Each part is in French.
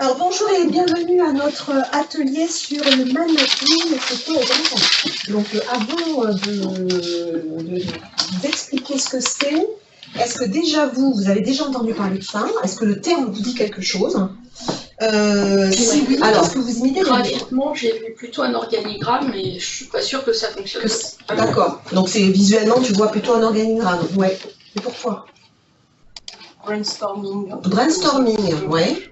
Alors bonjour et bienvenue à notre atelier sur le mind mapping et photo au grand angle. Donc avant de vous expliquer ce que c'est, est-ce que déjà vous avez déjà entendu parler de ça? Est-ce que le terme vous dit quelque chose? Si oui, alors est-ce que vous imitez graphiquement, j'ai vu plutôt un organigramme, mais je suis pas sûre que ça fonctionne. D'accord. Donc c'est visuellement, tu vois plutôt un organigramme. Ouais. Et pourquoi? Brainstorming. Brainstorming, ouais.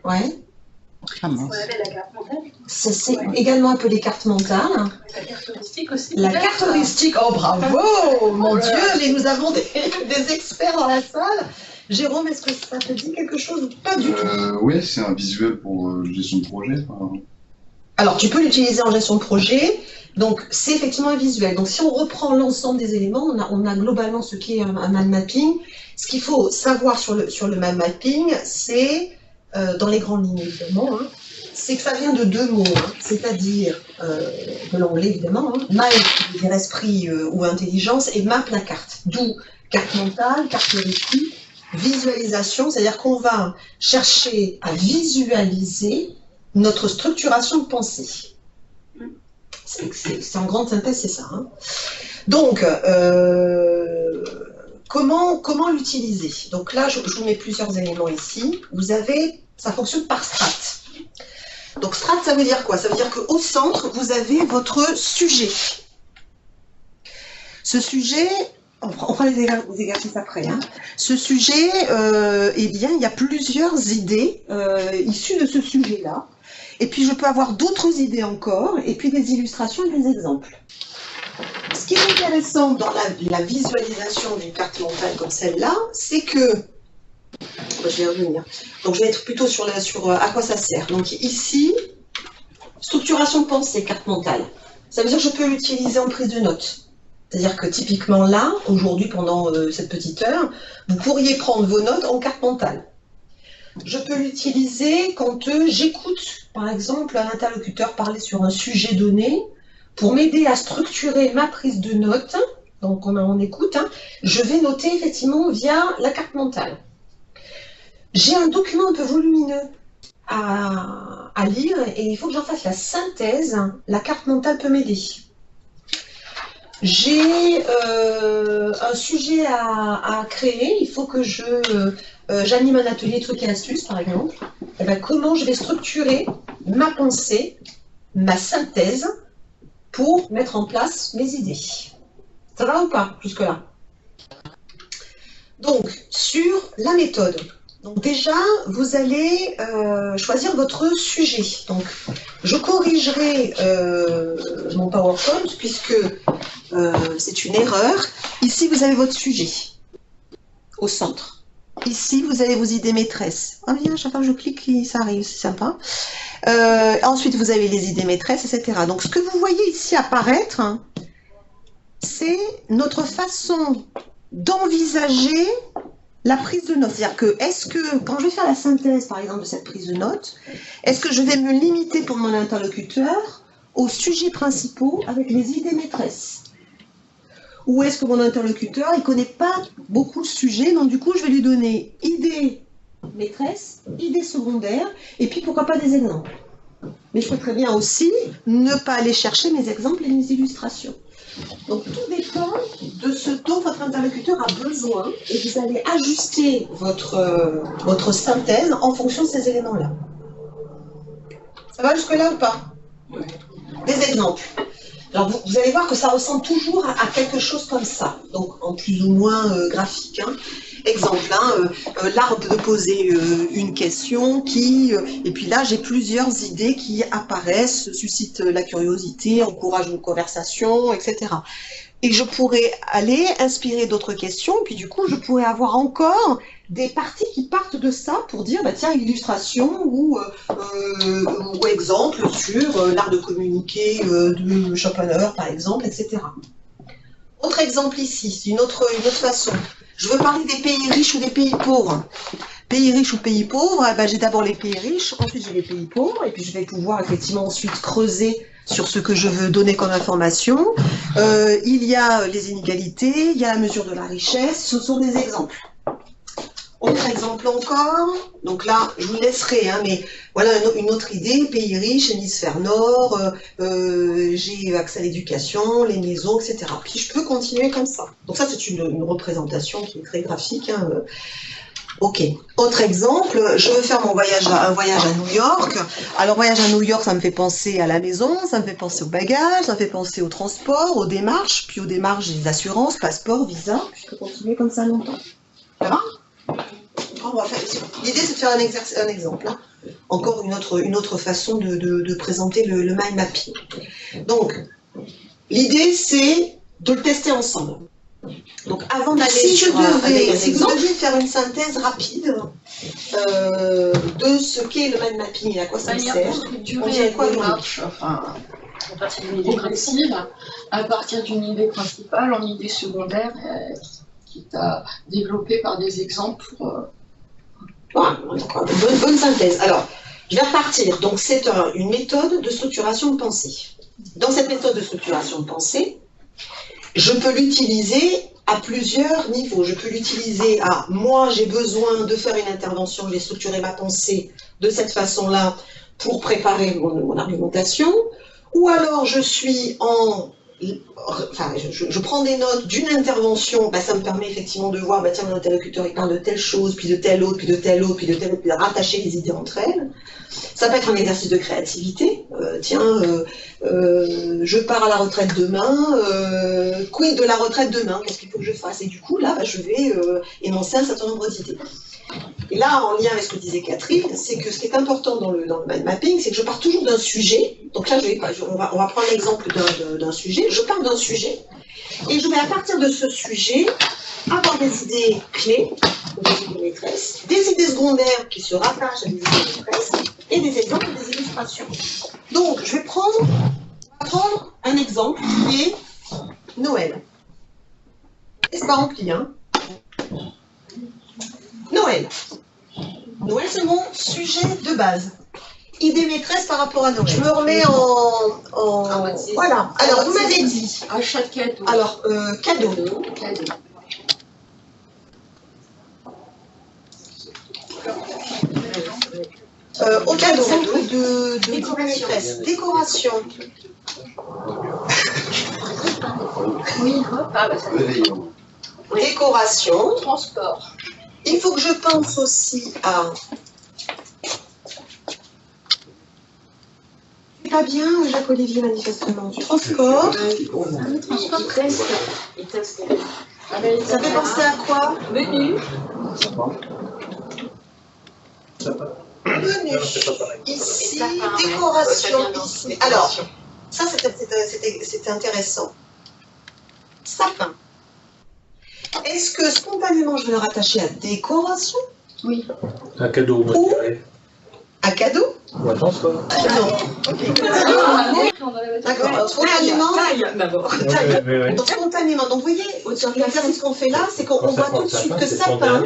On avait la carte mentale. C'est également appelé carte mentale. La carte heuristique aussi. La carte heuristique, oh bravo, mon Dieu, mais nous avons des experts dans la salle. Jérôme, est-ce que ça te dit quelque chose ou pas du tout? Oui, c'est un visuel pour gestion de projet. Alors, tu peux l'utiliser en gestion de projet. Donc, c'est effectivement un visuel. Donc, si on reprend l'ensemble des éléments, on a globalement ce qui est un mind mapping. Ce qu'il faut savoir sur le mind mapping, c'est, dans les grandes lignes évidemment, hein, c'est que ça vient de deux mots, hein, c'est-à-dire, de l'anglais évidemment, hein, mind, qui veut dire esprit ou intelligence, et map, la carte. D'où carte mentale, carte heuristique, visualisation, c'est-à-dire qu'on va chercher à visualiser notre structuration de pensée. C'est en grande synthèse, c'est ça. Hein. Donc, comment l'utiliser? Donc là, je vous mets plusieurs éléments ici. Vous avez, ça fonctionne par strat. Donc strat, ça veut dire quoi? Ça veut dire qu'au centre, vous avez votre sujet. Ce sujet, on fera les exercices après. Hein. Ce sujet, eh bien, il y a plusieurs idées issues de ce sujet-là. Et puis, je peux avoir d'autres idées encore, et puis des illustrations et des exemples. Ce qui est intéressant dans la visualisation d'une carte mentale comme celle-là, c'est que, je vais y revenir, donc je vais être plutôt sur à quoi ça sert. Donc ici, structuration de pensée, carte mentale. Ça veut dire que je peux l'utiliser en prise de notes. C'est-à-dire que typiquement là, aujourd'hui, pendant cette petite heure, vous pourriez prendre vos notes en carte mentale. Je peux l'utiliser quand j'écoute, par exemple, un interlocuteur parler sur un sujet donné pour m'aider à structurer ma prise de notes. Donc, on écoute. Hein, je vais noter effectivement via la carte mentale. J'ai un document un peu volumineux à lire et il faut que j'en fasse la synthèse. La carte mentale peut m'aider. J'ai un sujet à créer. Il faut que j'anime un atelier trucs et astuces, par exemple. Et bien, comment je vais structurer ma pensée, ma synthèse, pour mettre en place mes idées. Ça va ou pas, jusque-là? Donc, sur la méthode. Donc déjà, vous allez choisir votre sujet. Donc, je corrigerai mon PowerPoint, puisque c'est une erreur. Ici, vous avez votre sujet, au centre. Ici, vous avez vos idées maîtresses. Ah bien, chaque fois que je clique, ça arrive, c'est sympa. Ensuite, vous avez les idées maîtresses, etc. Donc, ce que vous voyez ici apparaître, hein, c'est notre façon d'envisager la prise de notes. C'est-à-dire que, quand je vais faire la synthèse, par exemple, de cette prise de notes, est-ce que je vais me limiter pour mon interlocuteur aux sujets principaux avec les idées maîtresses? Ou est-ce que mon interlocuteur, il ne connaît pas beaucoup le sujet, donc du coup, je vais lui donner idées maîtresses, idées secondaires, et puis pourquoi pas des exemples. Mais je peux très bien aussi ne pas aller chercher mes exemples et mes illustrations. Donc tout dépend de ce dont votre interlocuteur a besoin, et vous allez ajuster votre synthèse en fonction de ces éléments-là. Ça va jusque-là ou pas? Oui. Des exemples. Alors vous allez voir que ça ressemble toujours à quelque chose comme ça, donc en plus ou moins graphique. Hein. Exemple, hein, l'art de poser une question et puis là j'ai plusieurs idées qui apparaissent, suscitent la curiosité, encouragent une conversation, etc. Et je pourrais aller inspirer d'autres questions, puis du coup je pourrais avoir encore des parties qui partent de ça pour dire, bah tiens, illustration ou exemple sur l'art de communiquer de Schopenhauer, par exemple, etc. Autre exemple ici, c'est une autre façon. Je veux parler des pays riches ou des pays pauvres. Pays riches ou pays pauvres, eh ben, j'ai d'abord les pays riches, ensuite j'ai les pays pauvres, et puis je vais pouvoir effectivement ensuite creuser sur ce que je veux donner comme information. Il y a les inégalités, il y a la mesure de la richesse, ce sont des exemples. Autre exemple encore, donc là, je vous laisserai, hein, mais voilà une autre idée, pays riche, hémisphère nord, j'ai accès à l'éducation, les maisons, etc. Puis je peux continuer comme ça. Donc ça, c'est une représentation qui est très graphique. Hein. Ok. Autre exemple, je veux faire un voyage à New York. Alors, voyage à New York, ça me fait penser à la maison, ça me fait penser au bagage, ça me fait penser au transport, aux démarches, puis aux démarches des assurances, passeport, visa. Je peux continuer comme ça longtemps. Ça va? L'idée, c'est de faire un exemple. Hein. Encore une autre façon de présenter le mind mapping. Donc, l'idée, c'est de le tester ensemble. Donc, avant d'aller si vous deviez faire une synthèse rapide de ce qu'est le mind mapping et à quoi ça me sert, on dirait quoi démarche, enfin, à partir d'une idée précise, à partir d'une idée principale en idée secondaire qui t'a développé par des exemples pour... Voilà, bonne synthèse. Alors, je vais repartir. Donc, c'est une méthode de structuration de pensée. Dans cette méthode de structuration de pensée, je peux l'utiliser à plusieurs niveaux. Je peux l'utiliser à moi, j'ai besoin de faire une intervention, je vais structurer ma pensée de cette façon-là pour préparer mon argumentation. Ou alors, je suis en... Enfin, je prends des notes d'une intervention, bah, ça me permet effectivement de voir, bah, tiens, mon interlocuteur il parle de telle chose, puis de telle autre, puis de telle autre, puis de telle autre, puis de rattacher les idées entre elles. Ça peut être un exercice de créativité. Je pars à la retraite demain, quid de la retraite demain, qu'est-ce qu'il faut que je fasse? Et du coup, là, bah, je vais énoncer un certain nombre d'idées. Et là, en lien avec ce que disait Catherine, c'est que ce qui est important dans le mind mapping, c'est que je pars toujours d'un sujet. Donc là, on va prendre l'exemple d'un sujet. Je pars d'un sujet et je vais, à partir de ce sujet, avoir des idées clés, des idées maîtresses, des idées secondaires qui se rattachent à des idées maîtresses et des exemples, des illustrations. Donc, je vais prendre un exemple qui est Noël. Et c'est pas rempli, hein? Noël. Noël, c'est mon sujet de base. Idée maîtresse par rapport à Noël. Je me remets en... Voilà. Alors, vous m'avez dit... Achat de cadeau. Alors, cadeau. Autre exemple de maîtresse. Décoration. Oui, Décoration. Transport. Il faut que je pense aussi à... Pas bien, Jacques-Olivier, manifestement. Transport. Transport presque. Ça fait penser à quoi? Menu. Menu. Ici, décoration. Ici. Alors, ça c'était intéressant. Sapin. Est-ce que spontanément je vais le rattacher à décoration? Oui. Un cadeau, moi, Ou je dirais. à cadeau? Ou un transport. Non. D'accord. Spontanément. D'abord. Ouais. Donc spontanément. Donc vous voyez, l'exercice qu'on fait là, c'est qu'on voit tout de suite que sapin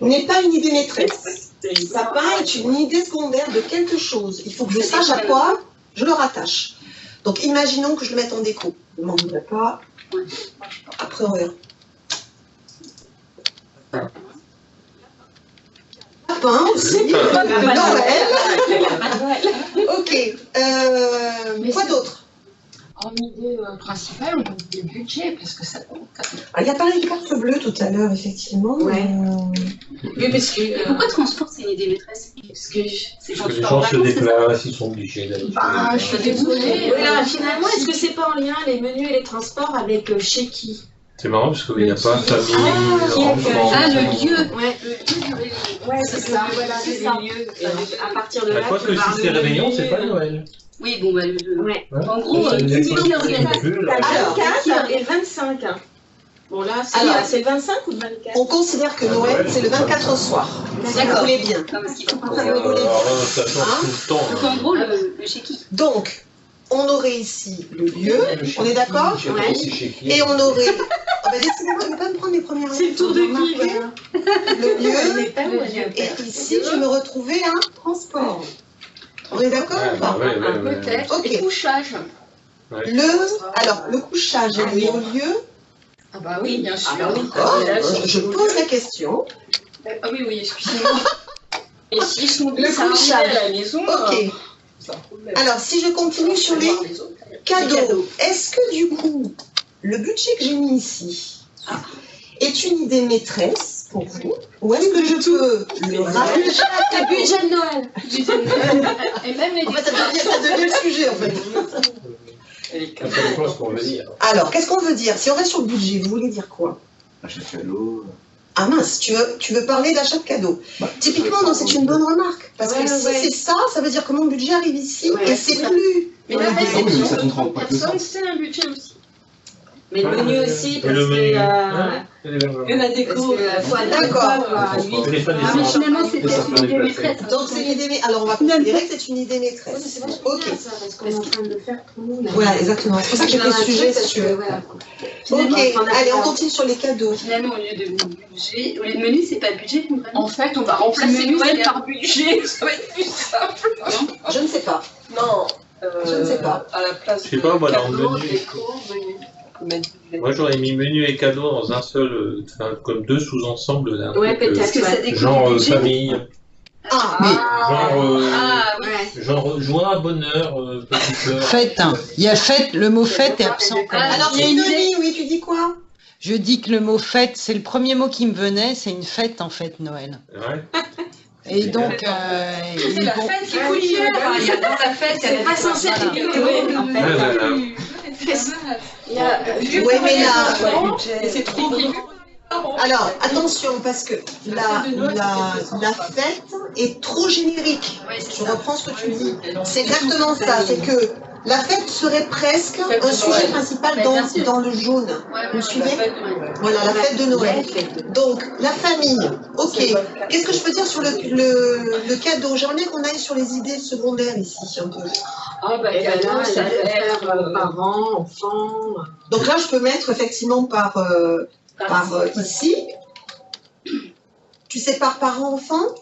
n'est pas une idée maîtresse. Sapin est une idée secondaire de quelque chose. Il faut que je sache à quoi je le rattache. Donc imaginons que je le mette en déco. Je ne m'en voudrais pas. Après on verra. Sapin aussi. Noël. Ok. Quoi d'autre? En idée principale, on peut dire budget, parce que ça compte. Il y a parlé de carte bleue tout à l'heure, effectivement. Ouais. Oui, parce que... Pourquoi transport, c'est une idée maîtresse? Parce que c'est Parce que les gens se déplacent, ils sont obligés d'aller. Je suis désolée. Oui, là, finalement, est-ce que c'est pas en lien les menus et les transports avec chez qui? C'est marrant parce qu'il n'y a pas famille, enfants. Ah, le lieu. Ouais, le lieu. Ouais, c'est ça. Voilà, c'est ça. À partir de là, Quoi que si c'est réveillon, c'est pas Noël. Oui, bon, bah, ouais. Ouais. En gros, qui dit organisation. Alors, 24 et le 25. Bon, là, c'est le 25 ou le 24? on considère que Noël, c'est le 24 au soir. Si vous voulez bien. Parce qu'il faut Si vous voulez bien. Ça change tout le temps. Donc, en gros, le chez qui? Donc, on aurait ici le lieu, on est d'accord? Ouais. Chez qui. Et on aurait... Ah bah décidément, je ne vais pas me prendre les premières C'est le tour de qui, voilà. Le lieu, et ici, je vais me retrouver un transport. On est d'accord ou pas? Peut-être. Ok. Et couchage. Alors, le couchage est lié au lieu. Ah bah oui, bien sûr. D'accord. Je pose la question. Ah oui, oui, excusez-moi. Et si je m'oublie Le ça couchage. arrive à la maison, Ok. c'est un problème. Alors, si je continue sur les cadeaux, est-ce que du coup, le budget que j'ai mis ici est une idée maîtresse pour vous? Ou est-ce que je peux le rajouter à Le budget de Noël. Et même les En fait, ça devient le sujet, en fait. Ça dépend ce qu'on veut dire. Alors, qu'est-ce qu'on veut dire? Si on reste sur le budget, vous voulez dire quoi? Achat de cadeaux. Ah mince, tu veux parler d'achat de cadeaux. Typiquement, non, c'est une bonne remarque. Parce que si c'est ça, ça veut dire que mon budget arrive ici et c'est plus. Mais la mais ça réception compte pour pas que ça. personne, c'est un budget aussi. Mais le menu aussi, Et parce le menu. que Hein et la déco, faut D'accord. Téléphone Ah, mais finalement, c'est Mais ça peut-être peut une idée déplacer. maîtresse. Donc c'est une idée. Alors on va considérer que c'est une idée Ouais, maîtresse. mais c'est vachement Ok. bien ça, parce qu'on est en train de le faire pour nous. Là. Voilà, exactement. C'est pour ça que j'ai pris ce sujet, si tu veux. Voilà. Ok, allez, on continue sur les cadeaux. Finalement, au lieu de budget, Au lieu de menu, c'est pas budget, en fait, on va remplacer menu, Noël c'est par budget. Ça va être plus simple. Je ne sais pas. Non. Je ne sais pas. À la place Je sais pas, moi, dans le cadeau, menu. déco, menu. Moi j'aurais mis menu et cadeau dans un seul, enfin, comme deux sous-ensembles d'un Ouais, truc, peut-être. ça Ouais. découle genre du budget. famille, Ah, Ah, ouais. genre joie, bonheur, petit fleur. Fête. Il y a fête, le mot fête est absent. quand même. alors il y a une Sidonie, oui, tu dis quoi? Je dis que le mot fête, c'est le premier mot qui me venait, c'est une fête en fait, Noël. Ouais. Et donc, C'est la fête qui coûte cher. Il y a dans la fête, C'est pas censé être équilibré, en fait. Ouais, voilà. Il y a Ouais, mais là, c'est trop gros. alors attention, parce que la fête est trop générique. Je reprends ce que tu dis. C'est exactement ça, c'est que la fête serait presque un sujet principal dans le jaune. Vous suivez? Voilà, la fête de Noël. Donc, la famille, ok. Qu'est-ce que je peux dire sur le cadeau? J'aimerais bien qu'on aille sur les idées secondaires ici, un peu. Ah, bah, Et là, cadeau, ça ça peut peut être. faire parents, enfants. Donc là, je peux mettre effectivement par ici. Tu sépares parents-enfants?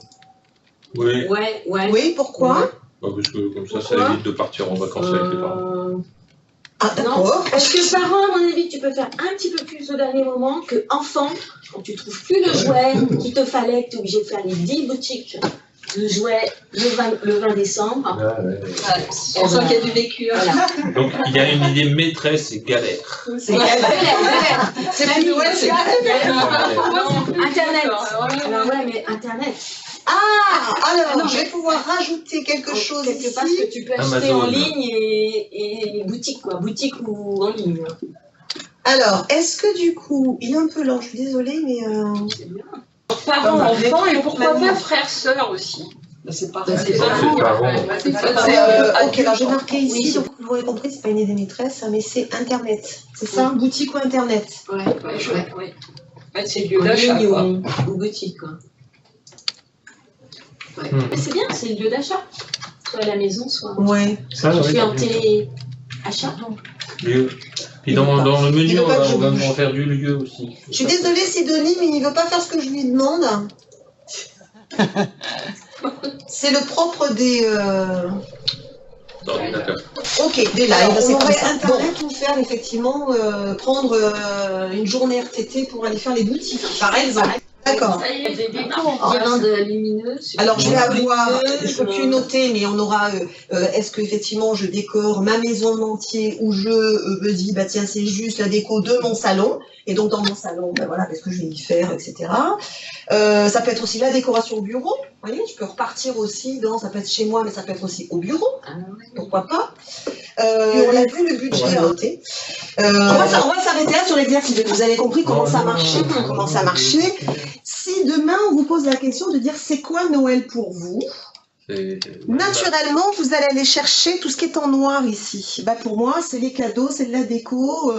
Oui, Ouais, ouais. Oui, pourquoi? bah, parce que comme ça Pourquoi évite de partir en vacances avec les parents. Ah, d'accord. Parce que parents, à mon avis, tu peux faire un petit peu plus au dernier moment que enfant, quand tu trouves plus le jouet qu'il te fallait, que tu es obligé de faire les 10 boutiques de jouets le 20 décembre. Ouais, ouais. On sent qu'il y a du vécu. Voilà. Donc il y a une idée maîtresse et galère. C'est plus Noël, c'est Internet. Alors ouais, mais Internet. Ah, alors, je vais pouvoir rajouter quelque chose Quelque part, ce ici. que tu peux acheter Amazon. en ligne et boutique, quoi. Boutique ou en ligne. Alors, est-ce que du coup, il est un peu lent, je suis désolée, mais... Parents, enfants, et pourquoi pas frères, sœurs aussi. C'est pas C'est C'est pas pas bon. ok, alors j'ai marqué ici, donc vous l'aurez compris, c'est pas une idée maîtresse, mais c'est Internet. C'est ça? Boutique ou Internet? Ouais, Ouais. C'est le lieu En d'achat, ligne quoi. ou boutique, quoi. Ouais. Hmm. Mais c'est bien, c'est le lieu d'achat. Soit à la maison, soit. Ouais. Ça, Je ouais, suis en lieu. télé-achat. Lieu. Puis Il dans veut pas. le menu, Il veut on pas que je va bouge. en faire du lieu aussi. Je suis désolée, Sidonie, mais il veut pas faire ce que je lui demande. C'est le propre des... D'accord. Ok, des lives, Alors, c'est on comme aurait ça. Internet ou faire effectivement, prendre une journée RTT pour aller faire les boutiques, par exemple. D'accord. Ça y est, des décos. Guirlande lumineuse. Alors je vais avoir, lumineuse, je peux plus noter, mais on aura, est-ce que effectivement je décore ma maison en entier ou je me dis, bah tiens c'est juste la déco de mon salon, et donc dans mon salon, ben voilà, qu'est-ce que je vais y faire, etc. Ça peut être aussi la décoration au bureau, vous voyez, je peux repartir aussi dans, ça peut être chez moi, mais ça peut être aussi au bureau, Ah, ouais. pourquoi pas. On a vu le budget à noter. On va s'arrêter là sur l'exercice. Vous avez compris comment ça marchait, comment ça marchait. Si demain on vous pose la question de dire c'est quoi Noël pour vous, naturellement vous allez aller chercher tout ce qui est en noir ici. Bah pour moi c'est les cadeaux, c'est de la déco,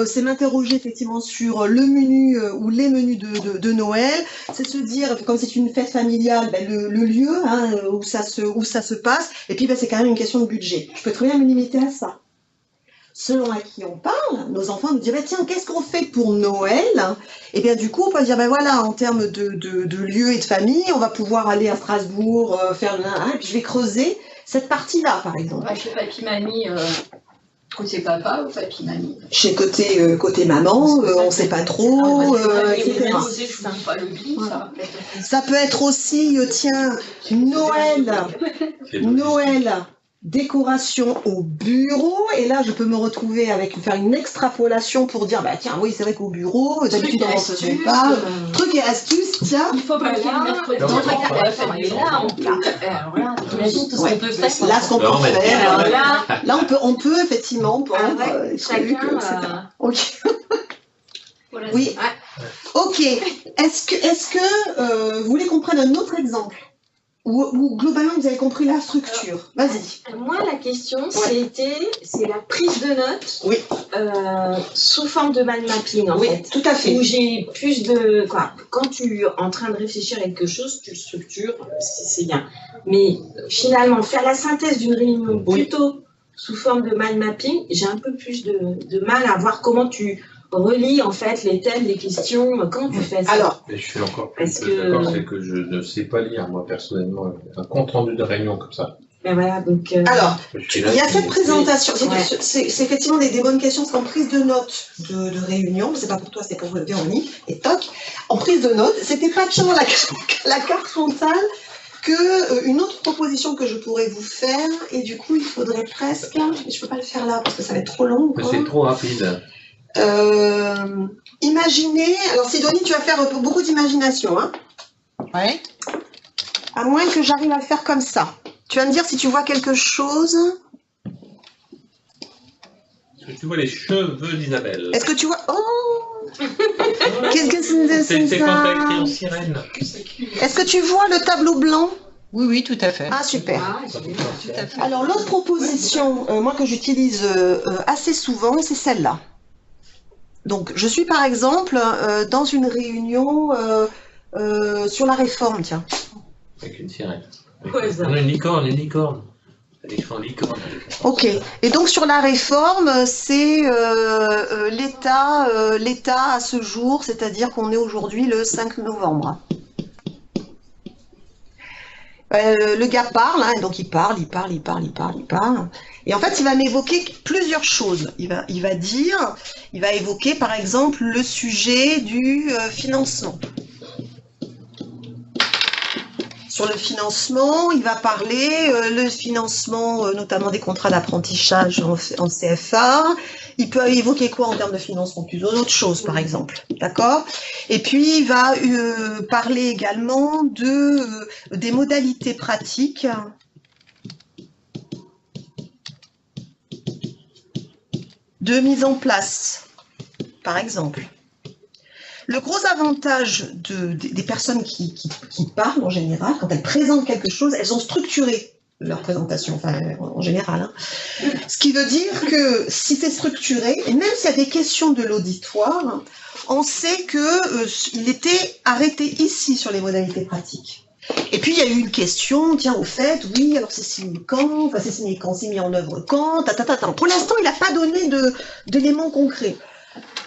c'est m'interroger effectivement sur le menu ou les menus de Noël. C'est se dire comme c'est une fête familiale, bah, le lieu hein, où ça se passe. Et puis bah, c'est quand même une question de budget. Je peux très bien me limiter à ça. Selon à qui on parle, nos enfants nous disent bah, tiens, qu'est-ce qu'on fait pour Noël? Et bien du coup, on peut dire ben voilà, en termes de lieu et de famille, on va pouvoir aller à Strasbourg, faire et puis je vais creuser cette partie-là, par exemple. Ouais, chez papy, mamie, Côté papa, au fait, puis mamie. Chez côté maman, on ne sait pas trop, etc. Pas le billet, ça. Ça peut être aussi, tiens, Noël, décoration au bureau, et là je peux me retrouver avec faire une extrapolation pour dire bah tiens oui c'est vrai qu'au bureau d'habitude on n'en faisait pas, trucs et astuces, tiens. Il faut pas le mercredi. Imagine tout ce qu'on peut faire. Là ce qu'on peut faire, là on peut effectivement prendre Avec des trucs, chacun. etc. Ok. Voilà, Oui. Ok. Est-ce que vous voulez qu'on prenne un autre exemple ou globalement vous avez compris la structure? Vas-y. Moi, la question, c'est la prise de notes Oui. sous forme de mind mapping, en Oui, fait. tout à fait. Où j'ai plus de... Quand tu es en train de réfléchir à quelque chose, tu le structures, c'est bien. Mais finalement, faire la synthèse d'une réunion Oui. plutôt sous forme de mind mapping, j'ai un peu plus de mal à voir comment tu relis en fait les thèmes, les questions, quand tu fais ça. Alors, Mais je suis encore plus Parce que- d'accord, c'est que je ne sais pas lire, moi, personnellement, un compte-rendu de réunion comme ça. Ben voilà, donc... alors Je suis il là, y a je cette dis, présentation. Ouais. C'est effectivement des bonnes questions, parce qu'en prise de notes de réunion, c'est pas pour toi, c'est pour Véronique, et toc, en prise de notes, c'était pas tant la carte frontale que une autre proposition que je pourrais vous faire, et du coup il faudrait presque, je peux pas le faire là parce que ça va être trop long. mais quoi. c'est trop rapide. Imaginez, alors Sidonie, tu vas faire beaucoup d'imagination, hein, Ouais. à moins que j'arrive à le faire comme ça. Tu vas me dire si tu vois quelque chose. Est-ce que tu vois les cheveux d'Isabelle? Est-ce que tu vois... Oh Qu'est-ce que C'est quand t'as écrit en ça? sirène. Est-ce que tu vois le tableau blanc? Oui, oui, tout à fait. Ah, super. Tout à fait. Alors, l'autre proposition, moi, que j'utilise assez souvent, c'est celle-là. Donc, je suis, par exemple, dans une réunion sur la réforme, tiens. Avec une sirène. Ouais, ça. Non, une licorne. Elle écrit en licorne. Ok. Et donc, sur la réforme, c'est l'État à ce jour, c'est-à-dire qu'on est aujourd'hui le 5 novembre. Le gars parle, hein, donc il parle. Et en fait, il va m'évoquer plusieurs choses. Il va évoquer par exemple le sujet du financement. Sur le financement, il va parler le financement notamment des contrats d'apprentissage en CFA. Il peut évoquer quoi en termes de financement? Plus d'autres choses, par exemple. D'accord? Et puis, il va parler également des modalités pratiques de mise en place, par exemple. Le gros avantage des personnes qui parlent en général, quand elles présentent quelque chose, elles ont structuré leur présentation, enfin en général. Hein. Ce qui veut dire que si c'est structuré, et même s'il y a des questions de l'auditoire, on sait qu'il était arrêté ici sur les modalités pratiques. Et puis il y a eu une question, tiens au fait, oui, alors c'est signé quand, enfin c'est signé quand, c'est mis en œuvre quand, Pour l'instant, il n'a pas donné d'éléments concrets.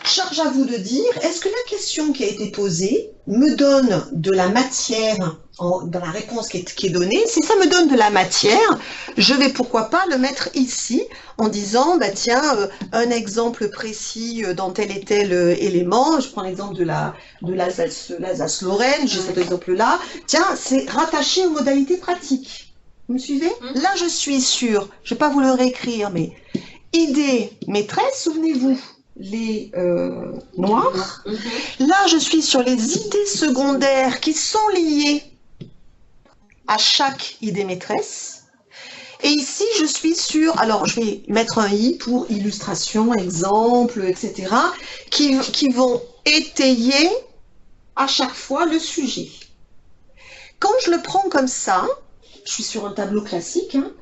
Charge à vous de dire, est-ce que la question qui a été posée me donne de la matière dans la réponse qui est donnée? Si ça me donne de la matière, je vais pourquoi pas le mettre ici en disant, bah tiens, un exemple précis dans tel et tel élément. Je prends l'exemple de l'Alsace-Lorraine, j'ai cet exemple-là. Tiens, c'est rattaché aux modalités pratiques. Vous me suivez? Là, je suis sûre, je vais pas vous le réécrire, mais idée maîtresse, souvenez-vous. Les noirs. Là, je suis sur les idées secondaires qui sont liées à chaque idée maîtresse. Et ici, je suis sur, alors je vais mettre un i pour illustration, exemple, etc., qui vont étayer à chaque fois le sujet. Quand je le prends comme ça, je suis sur un tableau classique, hein,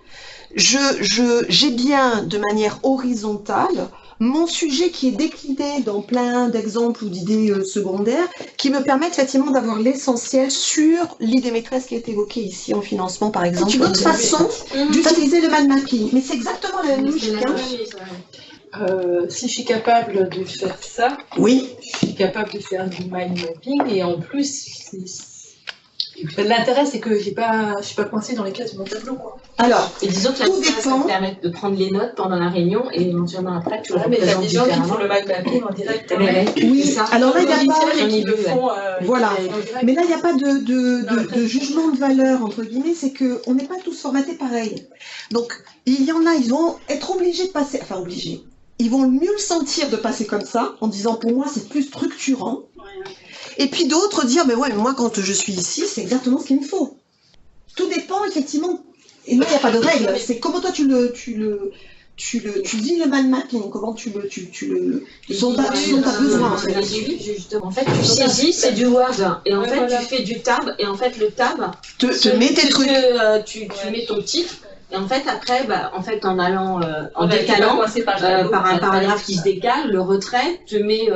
j'ai bien de manière horizontale mon sujet qui est décliné dans plein d'exemples ou d'idées secondaires qui me permettent effectivement d'avoir l'essentiel sur l'idée maîtresse qui est évoquée ici en financement par exemple. C'est une autre façon d'utiliser le mind mapping, mais c'est exactement la même logique. Si je suis capable de faire ça, oui. je suis capable de faire du mind mapping et en plus, L'intérêt, c'est que je suis pas coincée dans les cases de mon tableau, quoi. Alors, Et disons que la tout ça dépend. te permet de prendre les notes pendant la réunion et éventuellement après tu le Mais t'as représentes des gens qui différemment. font le mind mapping en direct. Oui, c'est ça. alors là, il n'y a pas... J'en ai qui le vu, ouais. font. Voilà. en direct. Mais là, il n'y a pas de jugement de valeur, entre guillemets, c'est qu'on n'est pas tous formatés pareil. Donc, il y en a, ils vont être obligés de passer, enfin obligés, ils vont mieux le sentir de passer comme ça, en disant pour moi c'est plus structurant. Et puis d'autres dire, mais ouais, mais moi quand je suis ici, c'est exactement ce qu'il me faut. Tout dépend effectivement, et là il n'y a pas de règle, c'est comment toi tu vis le mind mapping, comment tu le dont t'as besoin en fait. En fait, tu saisis, c'est du Word. Et en Ouais, fait, voilà. tu fais du tab. Et en fait, le tab, Te mets tes trucs. tu mets ton titre. Et en fait, après, en fait, en allant, en Ouais, décalant, t'es pas coincé par le tableau, par un ça paragraphe qui se décale, le retrait te met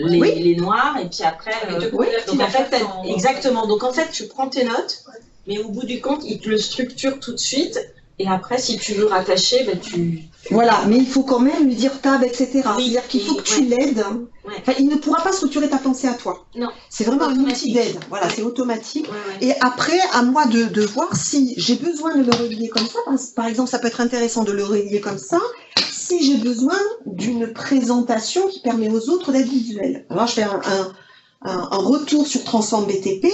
Oui. les noirs. Et puis après, Oui. donc en fait, exactement. Donc en fait, tu prends tes notes, mais au bout du compte, il te le structure tout de suite. Et après, si tu veux rattacher, tu... Voilà, mais il faut quand même lui dire tab, etc. Oui, C'est-à-dire qu'il faut que tu ouais. l'aides. Ouais. Enfin, il ne pourra pas structurer ta pensée à toi. Non. C'est vraiment un outil Automatique. d'aide. Voilà, c'est automatique. Ouais. Et après, à moi de voir si j'ai besoin de le relier comme ça. Par exemple, ça peut être intéressant de le relier comme ça. Si j'ai besoin d'une présentation qui permet aux autres d'être visuels. Alors, je fais un retour sur Transform BTP.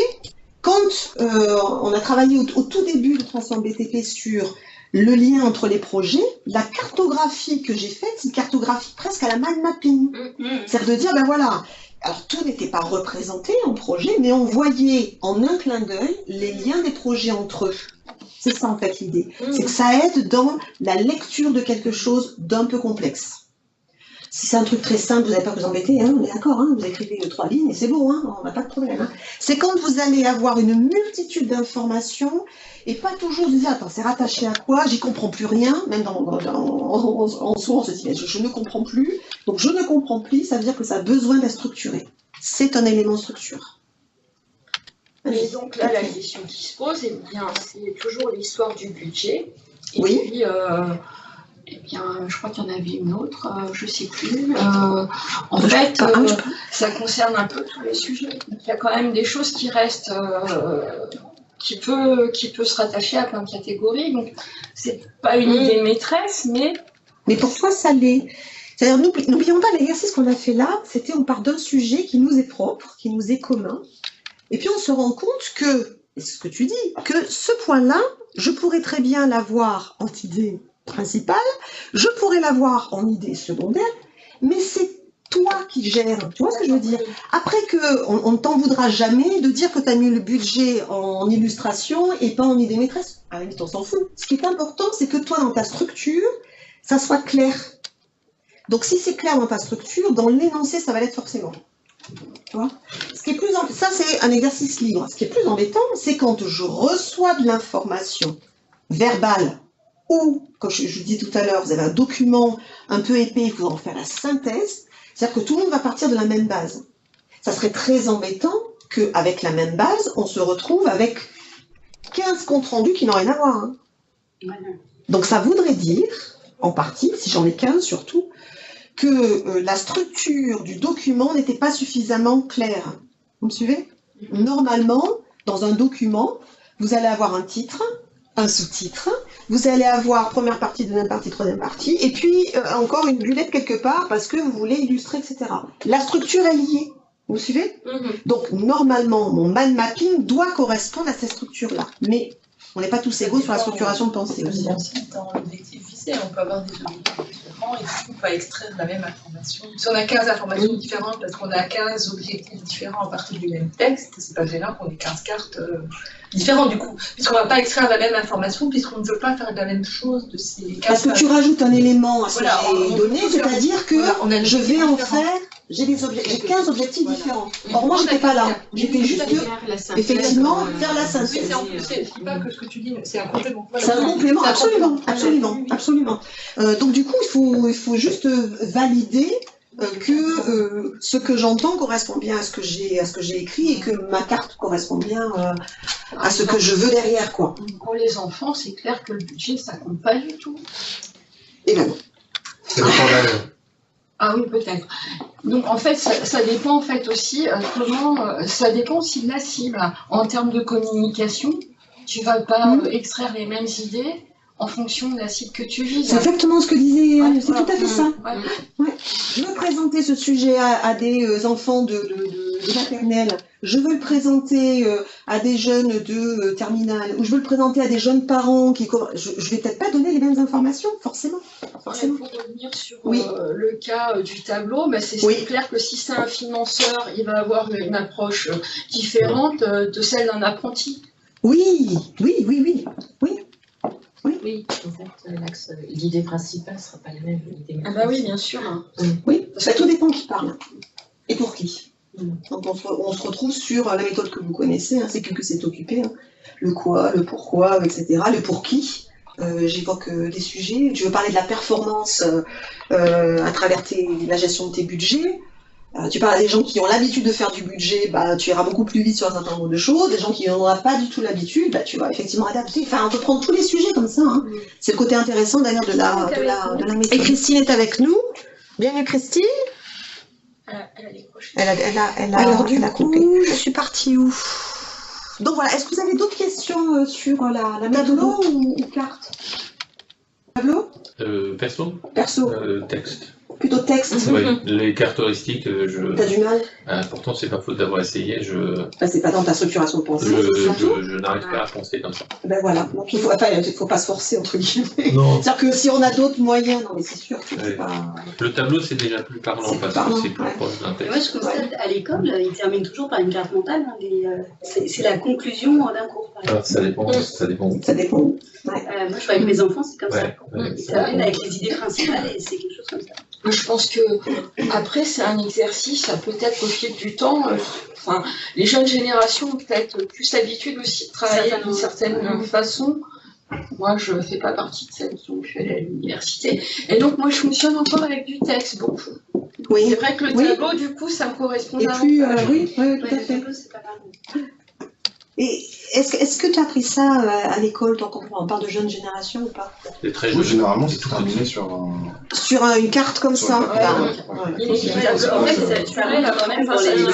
Quand on a travaillé au tout début de Transform BTP sur le lien entre les projets, la cartographie que j'ai faite, c'est une cartographie presque à la mind mapping. C'est-à-dire de dire, ben voilà, alors tout n'était pas représenté en projet, mais on voyait en un clin d'œil les liens des projets entre eux. C'est ça en fait l'idée. C'est que ça aide dans la lecture de quelque chose d'un peu complexe. Si c'est un truc très simple, vous n'allez pas vous embêter, hein, on est d'accord, hein, vous écrivez 3 lignes et c'est bon, hein, on n'a pas de problème. Hein. C'est quand vous allez avoir une multitude d'informations et pas toujours vous dire, attends, c'est rattaché à quoi, j'y comprends plus rien, même en soi, on se dit, mais je ne comprends plus. Donc je ne comprends plus, ça veut dire que ça a besoin d'être structuré. C'est un élément structure. Et donc là, la question qui se pose, eh bien, c'est toujours l'histoire du budget. Et Oui. puis, eh bien, je crois qu'il y en avait une autre, je ne sais plus. En fait, ça concerne un peu tous les sujets. Donc, il y a quand même des choses qui restent, qui peut se rattacher à plein de catégories. Donc, c'est pas une idée maîtresse, mais... Mais pour toi, ça l'est. C'est-à-dire, n'oublions pas l'exercice qu'on a fait là, c'était on part d'un sujet qui nous est propre, qui nous est commun. Et puis on se rend compte que, et c'est ce que tu dis, que ce point-là, je pourrais très bien l'avoir en idée principale, je pourrais l'avoir en idée secondaire, mais c'est toi qui gères. Tu vois ce que je veux dire? Après on ne t'en voudra jamais de dire que tu as mis le budget en illustration et pas en idée maîtresse. À la limite, on s'en fout. Ce qui est important, c'est que toi, dans ta structure, ça soit clair. Donc si c'est clair dans ta structure, dans l'énoncé, ça va l'être forcément. Tu vois, ce qui est plus ça c'est un exercice libre. Ce qui est plus embêtant, c'est quand je reçois de l'information verbale ou, comme je disais tout à l'heure, vous avez un document un peu épais, il faut en faire la synthèse. C'est-à-dire que tout le monde va partir de la même base. Ça serait très embêtant qu'avec la même base, on se retrouve avec 15 comptes rendus qui n'ont rien à voir. Hein. Donc ça voudrait dire, en partie, si j'en ai 15 surtout, que la structure du document n'était pas suffisamment claire. Vous me suivez? Normalement, dans un document, vous allez avoir un titre, un sous-titre, vous allez avoir première partie, deuxième partie, troisième partie, et puis encore une bullet quelque part parce que vous voulez illustrer, etc. La structure est liée. Vous me suivez? Donc, normalement, mon mind mapping doit correspondre à cette structure-là. Mais on n'est pas tous égaux sur la structuration de pensée aussi. Dans l'objectif visé, on peut avoir des objectifs différents et du coup, on va extraire la même information. Si on a 15 informations différentes parce qu'on a 15 objectifs différents à partir du même texte, c'est pas gênant qu'on ait 15 cartes différentes du coup. Puisqu'on ne va pas extraire la même information, puisqu'on ne veut pas faire la même chose de ces 15 Parce que tu rajoutes un élément à ce Voilà, que j'ai donné, c'est-à-dire que on a je vais en différents. faire, j'ai 15 objectifs différents. Or, moi, j'étais pas là. J'étais juste, effectivement, faire la Oui, synthèse. c'est en plus, c'est pas que ce que tu dis, c'est un complément. Voilà. C'est un complément, C'est un absolument, complément. absolument, absolument. Donc du coup, il faut juste valider que ce que j'entends correspond bien à ce que j'ai écrit et que ma carte correspond bien à ce que je veux derrière, quoi. Pour les enfants, c'est clair que le budget, ça compte pas du tout. Et ben non. Ça dépend de l'âge. Ah oui, peut-être. Donc en fait, ça dépend en fait aussi ça dépend aussi de la cible. En termes de communication, tu vas pas extraire les mêmes idées en fonction de la cible que tu vises. C'est exactement ce que disait Anne, c'est tout à fait ça. Ouais. Ouais. Je veux présenter ce sujet à des enfants de maternelle, je veux le présenter à des jeunes de terminale, ou je veux le présenter à des jeunes parents je vais peut-être pas donner les mêmes informations, forcément. Pour revenir sur le cas du tableau, bah c'est clair que si c'est un financeur, il va avoir une approche différente de celle d'un apprenti. Oui. Oui, en fait, l'idée principale ne sera pas la même. Ah bah oui, bien sûr. Oui, ça tout dépend qui parle et pour qui. Donc on se retrouve sur la méthode que vous connaissez, c'est que c'est occupé, le quoi, le pourquoi, etc. Le pour qui. J'évoque des sujets. Tu veux parler de la performance à travers la gestion de tes budgets. Tu parles à des gens qui ont l'habitude de faire du budget, tu iras beaucoup plus vite sur un certain nombre de choses. Des gens qui n'en ont pas du tout l'habitude, tu vas effectivement adapter. Enfin, on peut prendre tous les sujets comme ça. C'est le côté intéressant d'ailleurs de la méthode. Et Christine est avec nous. Bienvenue Christine. Elle a décroché. Elle a coupé. Je suis partie où? Donc voilà, est-ce que vous avez d'autres questions sur la tableau ou carte? Tableau? Perso. Texte. Plutôt texte. Oui, les caractéristiques, T'as du mal? Pourtant, c'est pas faute d'avoir essayé. C'est pas dans ta structuration de pensée. Je n'arrive pas à penser comme ça. Ben voilà, donc il faut pas se forcer entre guillemets. Non. C'est-à-dire que si on a d'autres moyens, non mais c'est sûr que c'est pas. Le tableau, c'est déjà plus parlant parce que c'est plus proche d'un texte. Moi, je constate à l'école, ils terminent toujours par une carte mentale. C'est la conclusion d'un cours. Alors, ça dépend. Ça dépend. Moi, je vois avec mes enfants, c'est comme ça. Ils terminent avec les idées principales et c'est quelque chose comme ça. Je pense que après c'est un exercice, ça peut-être au fil du temps. Les jeunes générations ont peut-être plus l'habitude aussi de travailler d'une certaine façon. Moi, je ne fais pas partie de celles qui ont pu aller à l'université. Et donc, moi, je fonctionne encore avec du texte beaucoup. Oui. C'est vrai que le tableau, du coup, ça me correspond davantage. Oui, tout à fait. Et est-ce que tu as appris ça à l'école, quand on parle de jeunes générations ou pas? C'est très jeune. Généralement, c'est tout terminé sur une carte comme ça. C'est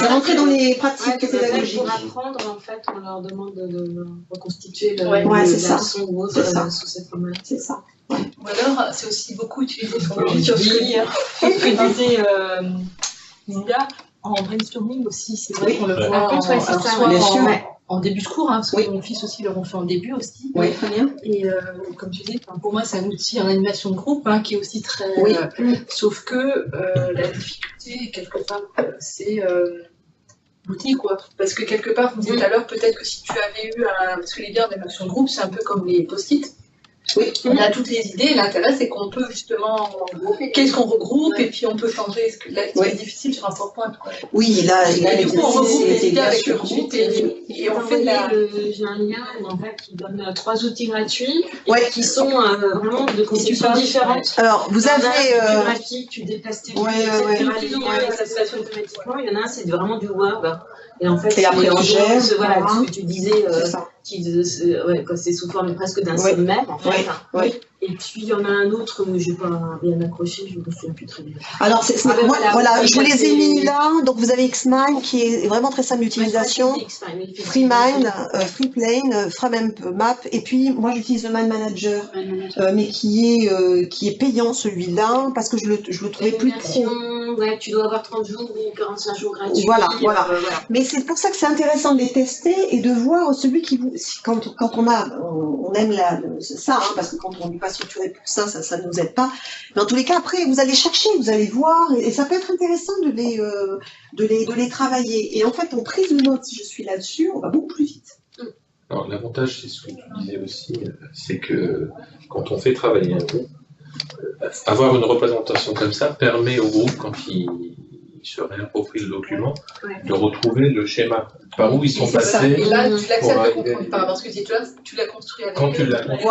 rentré dans les pratiques pédagogiques. Pour apprendre, en fait, on leur demande de reconstituer le leçon ou autre sous cette forme-là. C'est ça. Ou alors, c'est aussi beaucoup utilisé pour le sur ce que disait Linda, en brainstorming aussi. C'est vrai qu'on le voit en début de cours, parce que mon fils aussi le fait en début aussi. Oui, très bien. Et comme tu dis, pour moi, c'est un outil en animation de groupe qui est aussi très. Sauf que la difficulté, quelque part, c'est l'outil, quoi. Parce que quelque part, vous disiez tout à l'heure, peut-être que si tu avais eu parce que l'idée en animation de groupe, c'est un peu comme les post-it. Oui, on a toutes les idées. L'intérêt, c'est qu'on peut justement qu'est-ce qu'on regroupe et puis on peut changer. Ce que là, c'est difficile sur un PowerPoint. Oui, là, du coup, on regroupe les idées avec le groupe et on fait j'ai un lien en fait qui donne 3 outils gratuits qui sont vraiment de conceptions différentes. Alors, vous avez graphique, tu déplaces tes ça se fait automatiquement. Il y en a un, c'est vraiment du Word. Et en fait, après on gère, voilà, ce que tu disais, quand c'est sous forme presque d'un sommaire, en fait. Et puis il y en a un autre, mais je n'ai pas bien accroché, je ne me souviens plus très bien. Alors, je vous les ai mis là. Donc, vous avez Xmind qui est vraiment très simple d'utilisation. FreeMind, FreePlane, FrameMap. Et puis, moi, j'utilise le Mind Manager, mais qui est payant celui-là, parce que je le trouvais plus trop. Ouais, tu dois avoir 30 jours ou 45 jours gratuits. Voilà. Mais c'est pour ça que c'est intéressant de les tester et de voir celui qui vous. Quand on aime ça, parce que quand on n'est pas structuré pour ça, ça ne nous aide pas. Mais en tous les cas, après, vous allez chercher, vous allez voir, et ça peut être intéressant de les travailler. Et en fait, en prise de notes, si je suis là-dessus, on va beaucoup plus vite. Alors, l'avantage, c'est ce que tu disais aussi, c'est que quand on fait travailler un groupe, avoir une représentation comme ça permet au groupe, quand il se réapproprie le document, de retrouver le schéma, par où ils sont passés. Et là, tu l'acceptes par rapport à ce que tu l'as construit avec. Quand tu l'as construit,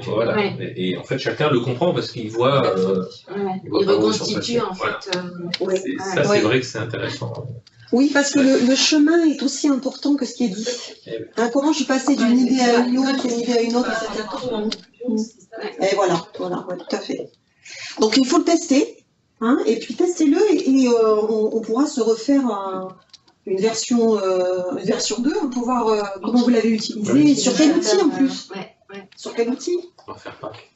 voilà. Et en fait, chacun le comprend parce qu'il voit. Il reconstitue, en fait. Ça, c'est vrai que c'est intéressant. Oui, parce que le chemin est aussi important que ce qui est dit. Comment je suis passée d'une idée à une autre, etc. Et voilà, tout à fait. Donc il faut le tester. Hein, et puis testez-le et on pourra se refaire une version 2 pour voir comment vous l'avez utilisé et sur quel outil en plus. Ouais, ouais. Sur quel outil? On va faire Pâques.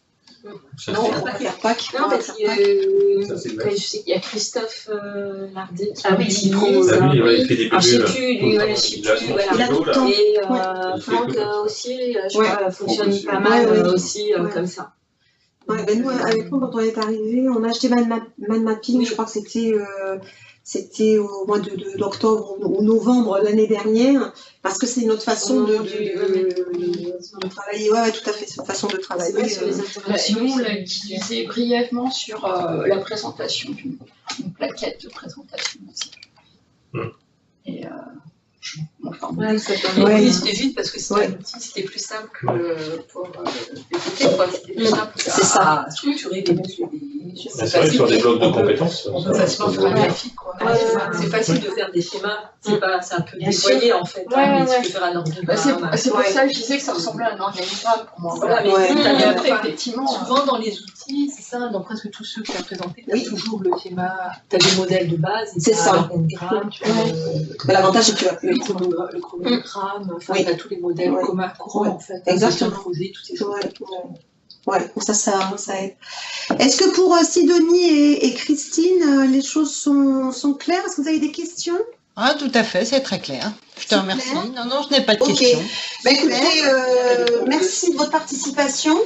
Non, on va faire Pâques. Non, parce Ça, c'est que vrai. je sais qu'il y a Christophe Lardet qui Ah oui, utilise, Ah oui, ouais, il fait des alors, je sais bulles. plus, lui, ouais, je sais Il a plus, son voilà. Il a tout le temps. Et Il fait Franck tout comme ça. aussi, je Ouais. crois, fonctionne Franck pas aussi, mal ouais. aussi Ouais. comme ça. Ouais, ben nous, avec nous, quand on est arrivé, on a acheté Man Mapping, je crois que c'était au mois d'octobre ou novembre l'année dernière, parce que c'est notre façon de travailler. Ouais, tout à fait, c'est une façon de C'est travailler. vrai, sur les interactions. Nous, on l'a utilisé brièvement sur la présentation d'une plaquette de présentation aussi. Et Ouais, ça permet Ouais. de c'était vite parce que c'était un outil, c'était plus simple que pour développer, quoi. C'était plus simple C'est ça. à structurer des mots. C'est vrai que sur des blocs de compétences, On peut facilement faire un graphique, quoi. Ouais, C'est facile de faire des schémas, c'est un peu Bien déployé en fait, Ouais, mais ouais. tu peux faire un organigramme. c'est pour Ouais. ça que je disais que ça ressemblait à un organigramme pour moi. Voilà, mais Ouais. t'as Et bien après, après, effectivement, souvent dans les outils, c'est ça, dans presque tous ceux que tu as présentés, tu as Oui. toujours le schéma, tu as des modèles de base, et C'est t'as ça. l'organigramme, tu as Mais l'avantage, c'est que tu vas le chronogramme, enfin, Oui. tu as tous les modèles Ouais. communs courants Ouais. en fait. Exactement. Le projet, toutes ces choses. Ouais, ça aide. Est-ce que pour Sidonie et Christine, les choses sont claires? Est-ce que vous avez des questions? Ah, tout à fait, c'est très clair. Je te C'est remercie. clair Non, non, je n'ai pas de Ok. questions. Bah, écoutez, merci de votre participation.